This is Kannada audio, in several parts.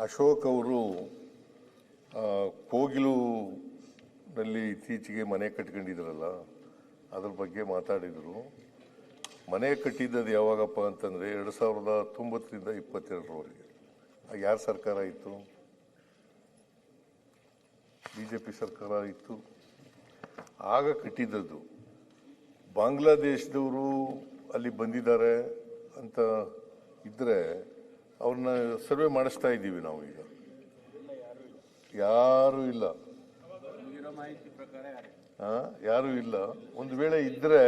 ಅಶೋಕ್ ಅವರು ಕೋಗಿಲುನಲ್ಲಿ ಇತ್ತೀಚೆಗೆ ಮನೆ ಕಟ್ಕೊಂಡಿದ್ರಲ್ಲ, ಅದ್ರ ಬಗ್ಗೆ ಮಾತಾಡಿದರು. ಮನೆ ಕಟ್ಟಿದ್ದದು ಯಾವಾಗಪ್ಪ ಅಂತಂದರೆ 2019ರಿಂದ 22ರವರೆಗೆ. ಯಾರ ಸರ್ಕಾರ ಇತ್ತು? BJP ಸರ್ಕಾರ ಇತ್ತು. ಆಗ ಕಟ್ಟಿದ್ದದ್ದು. ಬಾಂಗ್ಲಾದೇಶದವರು ಅಲ್ಲಿ ಬಂದಿದ್ದಾರೆ ಅಂತ ಇದ್ದರೆ ಅವ್ರನ್ನ ಸರ್ವೆ ಮಾಡಿಸ್ತಾ ಇದ್ದೀವಿ ನಾವು. ಈಗ ಯಾರೂ ಇಲ್ಲ, ಯಾರೂ ಇಲ್ಲ. ಒಂದು ವೇಳೆ ಇದ್ದರೆ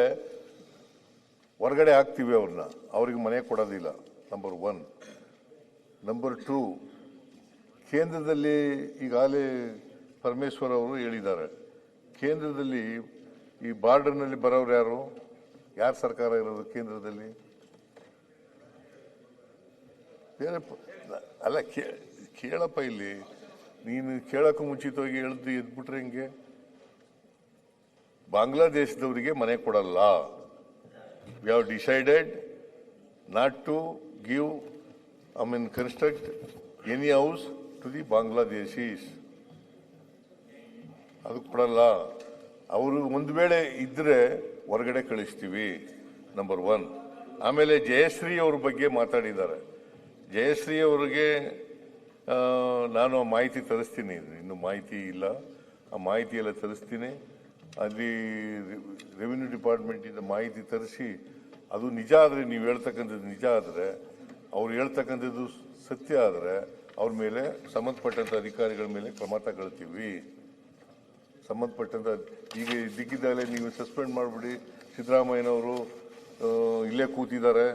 ಹೊರಗಡೆ ಹಾಕ್ತೀವಿ ಅವ್ರನ್ನ, ಅವ್ರಿಗೆ ಮನೆ ಕೊಡೋದಿಲ್ಲ. ನಂಬರ್ 1. ನಂಬರ್ 2, ಕೇಂದ್ರದಲ್ಲಿ ಈಗಾಗಲೇ ಪರಮೇಶ್ವರ್ ಅವರು ಹೇಳಿದ್ದಾರೆ, ಕೇಂದ್ರದಲ್ಲಿ ಈ ಬಾರ್ಡರ್ನಲ್ಲಿ ಬರೋರು ಯಾರ ಸರ್ಕಾರ ಇರೋದು ಕೇಂದ್ರದಲ್ಲಿ? ಬೇರೆ ಅಲ್ಲ, ಕೇಳಪ್ಪ. ಇಲ್ಲಿ ನೀನು ಕೇಳೋಕ್ಕೂ ಮುಂಚಿತವಾಗಿ ಎದ್ಬಿಟ್ರೆ ಹೆಂಗೆ? ಬಾಂಗ್ಲಾದೇಶದವರಿಗೆ ಮನೆ ಕೊಡಲ್ಲ. We have decided not to give construct any house to the Bangladeshis. ಅದು ಕೊಡಲ್ಲ. ಅವರು ಒಂದು ವೇಳೆ ಇದ್ದರೆ ಹೊರಗಡೆ ಕಳಿಸ್ತೀವಿ. ನಂಬರ್ 1. ಆಮೇಲೆ ಜಯಶ್ರೀ ಅವ್ರ ಬಗ್ಗೆ ಮಾತಾಡಿದ್ದಾರೆ. ಜಯಶ್ರೀ ಅವರಿಗೆ ನಾನು ಮಾಹಿತಿ ತರಿಸ್ತೀನಿ. ಇನ್ನು ಮಾಹಿತಿ ಇಲ್ಲ, ಆ ಮಾಹಿತಿ ಎಲ್ಲ ತರಿಸ್ತೀನಿ. ಅಲ್ಲಿ ರೆವಿನ್ಯೂ ಡಿಪಾರ್ಟ್ಮೆಂಟಿಂದ ಮಾಹಿತಿ ತರಿಸಿ ಅದು ನಿಜ ಆದರೆ, ನೀವು ಹೇಳ್ತಕ್ಕಂಥದ್ದು ನಿಜ ಆದರೆ, ಅವ್ರು ಹೇಳ್ತಕ್ಕಂಥದ್ದು ಸತ್ಯ ಆದರೆ ಅವ್ರ ಮೇಲೆ ಸಂಬಂಧಪಟ್ಟಂಥ ಅಧಿಕಾರಿಗಳ ಮೇಲೆ ಕ್ರಮ ತಗೊಳ್ತೀವಿ. ಸಂಬಂಧಪಟ್ಟಂಥ ಈಗ ದಿಕ್ಕಿದ್ದಾಗಲೇ ನೀವು ಸಸ್ಪೆಂಡ್ ಮಾಡಿಬಿಡಿ, ಸಿದ್ದರಾಮಯ್ಯನವರು ಇಲ್ಲೇ ಕೂತಿದ್ದಾರೆ,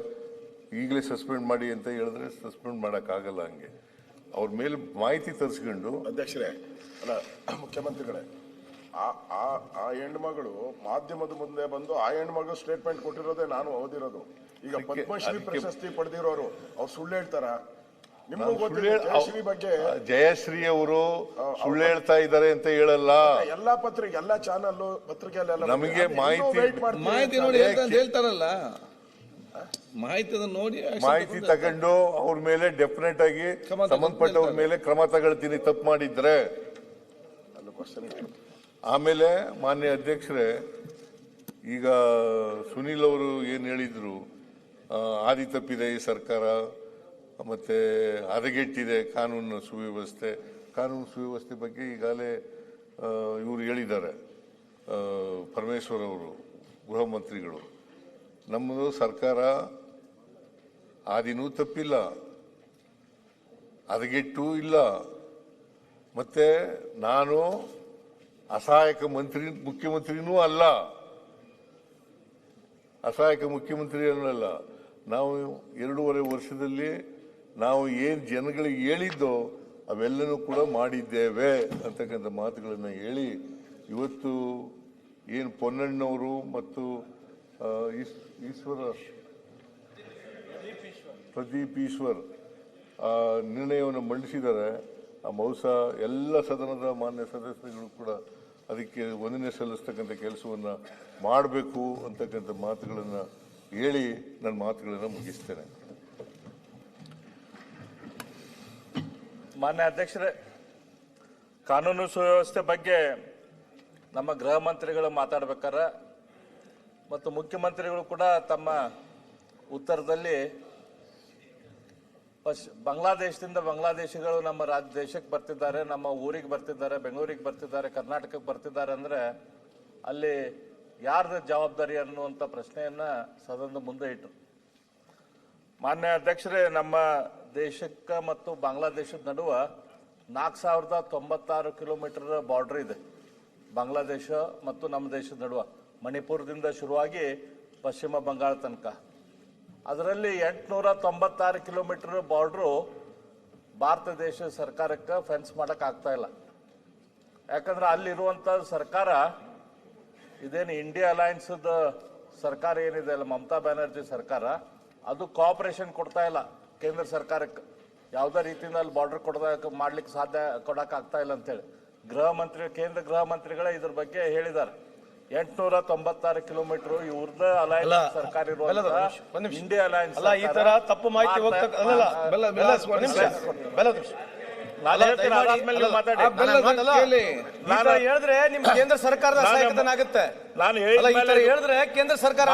ಈಗಲೇ ಸಸ್ಪೆಂಡ್ ಮಾಡಿ ಅಂತ ಹೇಳಿದ್ರೆ ಸಸ್ಪೆಂಡ್ ಮಾಡೋಕ್ಕಾಗಲ್ಲ. ಹಂಗೆ ಅವ್ರ ಮೇಲೆ ಮಾಹಿತಿ ತರಿಸ್ಕೊಂಡು. ಅಧ್ಯಕ್ಷರೇ, ಅಲ್ಲ ಮುಖ್ಯಮಂತ್ರಿಗಳೇ, ಆ ಹೆಣ್ಮಗಳು ಮಾಧ್ಯಮದ ಮುಂದೆ ಬಂದು ಆ ಹೆಣ್ಮಗಳು ಸ್ಟೇಟ್ಮೆಂಟ್ ಕೊಟ್ಟಿರೋದೇ ನಾನು ಓದಿರೋದು. ಈಗ ಪದ್ಮಶ್ರೀ ಪ್ರಶಸ್ತಿ ಪಡೆದಿರೋರು ಅವ್ರು ಸುಳ್ಳು ಹೇಳ್ತಾರ? ಜಯಶ್ರೀ ಅವರು ಸುಳ್ಳು ಹೇಳ್ತಾ ಇದ್ದಾರೆ ಅಂತ ಹೇಳಲ್ಲ. ಎಲ್ಲಾ ಪತ್ರಿಕೆ, ಎಲ್ಲಾ ಚಾನಲ್ ಪತ್ರಿಕೆಯಲ್ಲೆಲ್ಲ ನಮಗೆ ಮಾಹಿತಿ ನೋಡಿ ಹೇಳ್ತಾರಲ್ಲ, ಮಾಹಿತಿ ತಗೊಂಡು ಅವ್ರ ಮೇಲೆ ಡೆಫಿನೆಟ್ ಆಗಿ ಸಂಬಂಧಪಟ್ಟವ್ರ ಮೇಲೆ ಕ್ರಮ ತಗೊಳ್ತೀನಿ ತಪ್ಪು ಮಾಡಿದ್ರೆ. ಆಮೇಲೆ ಮಾನ್ಯ ಅಧ್ಯಕ್ಷರೇ, ಈಗ ಸುನೀಲ್ ಅವರು ಏನು ಹೇಳಿದ್ರು, ಹಾದಿ ತಪ್ಪಿದೆ ಈ ಸರ್ಕಾರ, ಮತ್ತೆ ಹದಗೆಟ್ಟಿದೆ ಕಾನೂನು ಸುವ್ಯವಸ್ಥೆ ಬಗ್ಗೆ ಈಗಾಗಲೇ ಇವರು ಹೇಳಿದ್ದಾರೆ, ಪರಮೇಶ್ವರ್ ಅವರು, ಗೃಹ ಮಂತ್ರಿಗಳು. ನಮ್ಮದು ಸರ್ಕಾರ ಹಾದಿನೂ ತಪ್ಪಿಲ್ಲ, ಹದಗೆಟ್ಟೂ ಇಲ್ಲ. ಮತ್ತೆ ನಾನು ಅಸಹಾಯಕ ಮುಖ್ಯಮಂತ್ರಿನೂ ಅಲ್ಲ, ಅಸಹಾಯಕ ಮುಖ್ಯಮಂತ್ರಿ ಅನ್ನಲ್ಲ. ನಾವು 2.5 ವರ್ಷದಲ್ಲಿ ನಾವು ಏನು ಜನಗಳಿಗೆ ಹೇಳಿದ್ದೋ ಅವೆಲ್ಲನೂ ಕೂಡ ಮಾಡಿದ್ದೇವೆ ಅಂತಕ್ಕಂಥ ಮಾತುಗಳನ್ನು ಹೇಳಿ, ಇವತ್ತು ಏನು ಪೊನ್ನಣ್ಣವರು ಮತ್ತು ಪ್ರದೀಪ್ ಈಶ್ವರ್ ಆ ನಿರ್ಣಯವನ್ನು ಮಂಡಿಸಿದ್ದಾರೆ. ಆ ಬಹುಶಃ ಎಲ್ಲ ಸದನದ ಮಾನ್ಯ ಸದಸ್ಯರುಗಳು ಕೂಡ ಅದಕ್ಕೆ ವಂದನೆ ಸಲ್ಲಿಸ್ತಕ್ಕಂಥ ಕೆಲಸವನ್ನು ಮಾಡಬೇಕು ಅಂತಕ್ಕಂಥ ಮಾತುಗಳನ್ನು ಹೇಳಿ ನನ್ನ ಮಾತುಗಳನ್ನು ಮುಗಿಸ್ತೇನೆ. ಮಾನ್ಯ ಅಧ್ಯಕ್ಷರೇ, ಕಾನೂನು ಸುವ್ಯವಸ್ಥೆ ಬಗ್ಗೆ ನಮ್ಮ ಗೃಹ ಮಂತ್ರಿಗಳು ಮಾತಾಡ್ಬೇಕಾರೆ ಮತ್ತು ಮುಖ್ಯಮಂತ್ರಿಗಳು ಕೂಡ ತಮ್ಮ ಉತ್ತರದಲ್ಲಿ ಬಾಂಗ್ಲಾದೇಶಗಳು ನಮ್ಮ ದೇಶಕ್ಕೆ ಬರ್ತಿದ್ದಾರೆ, ನಮ್ಮ ಊರಿಗೆ ಬರ್ತಿದ್ದಾರೆ, ಬೆಂಗಳೂರಿಗೆ ಬರ್ತಿದ್ದಾರೆ, ಕರ್ನಾಟಕಕ್ಕೆ ಬರ್ತಿದ್ದಾರೆ ಅಂದರೆ ಅಲ್ಲಿ ಯಾರ್ದು ಜವಾಬ್ದಾರಿ ಅನ್ನುವಂಥ ಪ್ರಶ್ನೆಯನ್ನ ಸದನದ ಮುಂದೆ ಇಟ್ಟರು. ಮಾನ್ಯ ಅಧ್ಯಕ್ಷರೇ, ನಮ್ಮ ದೇಶಕ್ಕೆ ಮತ್ತು ಬಾಂಗ್ಲಾದೇಶದ ನಡುವ 4096 ಕಿಲೋಮೀಟರ್ ಬಾರ್ಡರ್ ಇದೆ. ಬಾಂಗ್ಲಾದೇಶ ಮತ್ತು ನಮ್ಮ ದೇಶದ ನಡುವ ಮಣಿಪುರದಿಂದ ಶುರುವಾಗಿ ಪಶ್ಚಿಮ ಬಂಗಾಳ ತನಕ. ಅದರಲ್ಲಿ 896 ಕಿಲೋಮೀಟರ್ ಬಾರ್ಡ್ರು ಭಾರತ ದೇಶ ಸರ್ಕಾರಕ್ಕೆ ಫೆನ್ಸ್ ಮಾಡಕ್ ಆಗ್ತಾ ಇಲ್ಲ. ಯಾಕಂದ್ರೆ ಅಲ್ಲಿರುವಂತ ಸರ್ಕಾರ ಇದೇನು ಇಂಡಿಯಾ ಅಲಯನ್ಸ್ ಸರ್ಕಾರ ಏನಿದೆ ಅಲ್ಲ, ಮಮತಾ ಬ್ಯಾನರ್ಜಿ ಸರ್ಕಾರ, ಅದು ಕೋಆಪರೇಷನ್ ಕೊಡ್ತಾ ಇಲ್ಲ ಕೇಂದ್ರ ಸರ್ಕಾರಕ್ಕೆ. ಯಾವುದೇ ರೀತಿಯಿಂದ ಅಲ್ಲಿ ಬಾರ್ಡರ್ ಕೊಡಕ್ಕೆ ಆಗ್ತಾ ಇಲ್ಲ ಅಂತೇಳಿ ಕೇಂದ್ರ ಗೃಹ ಮಂತ್ರಿಗಳೇ ಇದ್ರ ಬಗ್ಗೆ ಹೇಳಿದ್ದಾರೆ. 896 ಕಿಲೋಮೀಟರ್ ಇವ್ರದ ಅಲಯನ್ಸ್ ಸರ್ಕಾರ ಇರುವಂತ ಇಂಡಿಯಾ ಅಲಯನ್ಸ್ ಅಲ್ಲ ಈ ತರ ತಪ್ಪು ಮಾಹಿತಿ ಹೋಗ್ತಕ್ಕ ಅಲ್ಲಲ್ಲ ಒಂದ್ ನಿಮಿಷ ನಾನು ಹೇಳ್ತೀನಿ, ಅದಾದ್ಮೇಲೆ ನೀವು ಮಾತಾಡಿ. ಹೇಳಿದ್ರೆ ನಿಮ್ ಕೇಂದ್ರ ಸರ್ಕಾರದ ಸಹಾಯಕತನ ಆಗುತ್ತೆ. ನಾನು ಅಲ್ಲ ಈ ತರ ಹೇಳಿದ್ರೆ ಕೇಂದ್ರ ಸರ್ಕಾರ